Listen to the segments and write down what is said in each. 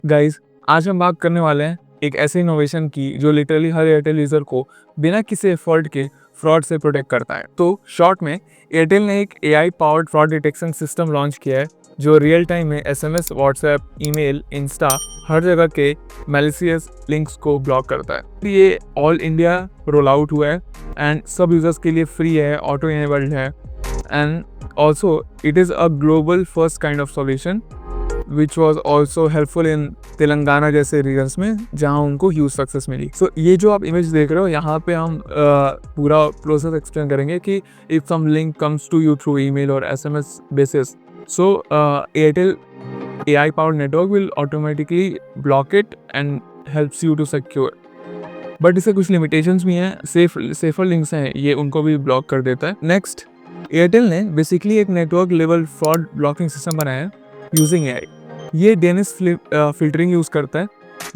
Guys, आज हम बात करने वाले हैं एक ऐसे इनोवेशन की जो लिटरली हर एयरटेल यूजर को बिना किसी एफर्ट के फ्रॉड से प्रोटेक्ट करता है। तो शॉर्ट में एयरटेल ने एक AI powered fraud detection system launch किया है जो रियल टाइम में एसएमएस, व्हाट्सएप, ईमेल, इंस्टा हर जगह के मैलिशियस लिंक्स को ब्लॉक करता है। तो ये ऑल इंडिया रोल आउट हुआ है एंड सब यूजर्स के लिए फ्री है, ऑटो इनेबल्ड है and also it is a global first kind of solution which was also helpful in Telangana जैसे रीजन्स में जहाँ उनको ह्यूज सक्सेस मिली। सो ये जो आप इमेज देख रहे हो यहाँ पे हम पूरा प्रोसेस एक्सप्लेन करेंगे कि if some link comes to you through email और SMS basis, so Airtel AI powered network will automatically block it and helps you to secure। But इसके कुछ लिमिटेशंस भी हैं, सेफर लिंक्स हैं ये उनको भी ब्लॉक कर देता है। नेक्स्ट, एयरटेल ने बेसिकली एक network level fraud blocking system बनाया है यूजिंग AI। ये डीएनएस फिल्टरिंग यूज करता है,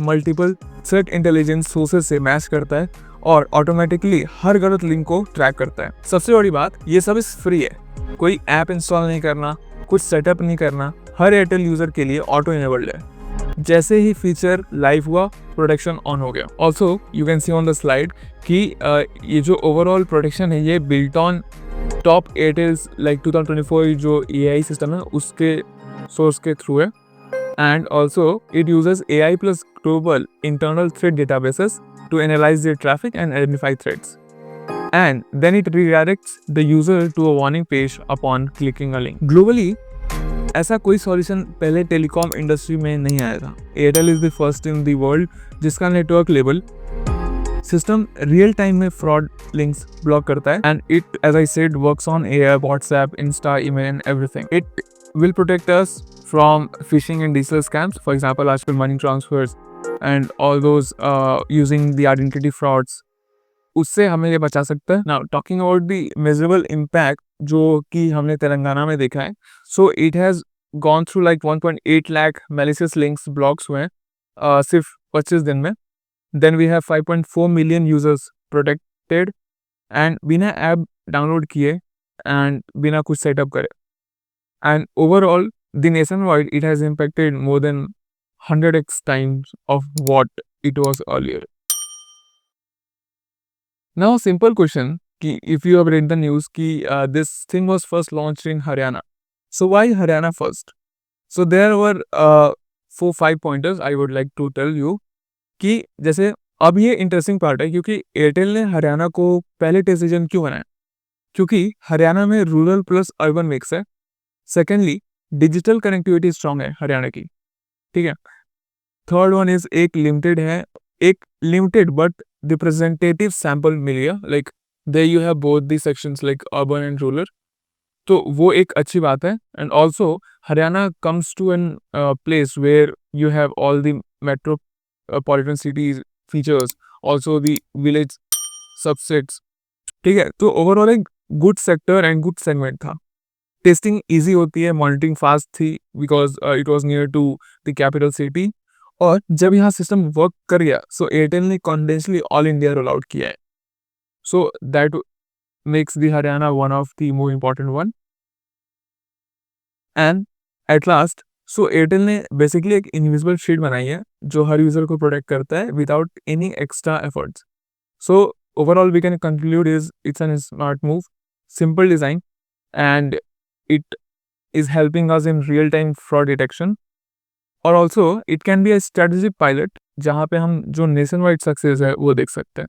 मल्टीपल थ्रेट इंटेलिजेंस सोर्सेज से मैच करता है और ऑटोमेटिकली हर गलत लिंक को ट्रैक करता है। सबसे बड़ी बात, ये सर्विस फ्री है, कोई ऐप इंस्टॉल नहीं करना, कुछ सेटअप नहीं करना, हर एयरटेल यूजर के लिए ऑटो इनेबल्ड है। जैसे ही फीचर लाइव हुआ, प्रोटेक्शन ऑन हो गया। Also you can see on the slide कि ये जो ओवरऑल प्रोटेक्शन है ये बिल्ट ऑन टॉप एयरटेल्स लाइक 2024 जो AI सिस्टम है उसके सोर्स के थ्रू है and also it uses AI plus global internal threat databases to analyze their traffic and identify threats, and then it redirects the user to a warning page upon clicking a link। Globally ऐसा कोई solution पहले telecom industry में नहीं आया था। Airtel is the first in the world जिसका network level system real time में fraud links block करता है and it, as I said, works on AI, WhatsApp, Insta, email and everything. It will protect us from phishing and digital scams, for example आजकल money transfers and all those using the identity frauds, उससे हमें ये बचा सकता है। Now talking about the measurable impact जो कि हमने तेलंगाना में देखा है, so it has gone through like 1.8 lakh malicious links blocks हुए हैं सिर्फ 25 दिन में। Then we have 5.4 million users protected and बिना ऐप डाउनलोड किए and बिना कुछ सेटअप करे। And overall, the nationwide, it has impacted more than 100x times of what it was earlier. Now, simple question: कि if you have read the news, कि this thing was first launched in Haryana. So why Haryana first? So there were 4-5 pointers I would like to tell you कि जैसे अब ये interesting part है क्योंकि Airtel ने हरियाणा को पहले डिसीजन क्यों बनाया, क्योंकि हरियाणा में रूरल प्लस अर्बन मिक्स है। सेकेंडली, डिजिटल कनेक्टिविटी स्ट्रांग है हरियाणा की, ठीक है। थर्ड वन इज एक लिमिटेड बट रिप्रेजेंटेटिव सैंपल मिल गया, like there you have both the sections like urban and rural, तो वो एक अच्छी बात है। And also Haryana comes to an place where you have all the metropolitan cities features, also the village subsets, ठीक है। तो ओवरऑल एक good sector and good segment था। टेस्टिंग इजी होती है, मॉनिटरिंग फास्ट थी because it was near to the capital city, और जब यहाँ सिस्टम वर्क कर गया सो एयरटेल ने confidently all India roll out किया है। So that makes the Haryana one of the more important one. And at last, so Airtel ने basically एक इनविजिबल शील्ड बनाई है जो हर यूजर को प्रोटेक्ट करता है without any extra efforts. So overall we can conclude is it's an smart move, simple design, and it is helping us in real-time fraud detection, और also it can be a strategic pilot जहाँ पे हम जो nationwide success है वो देख सकते हैं।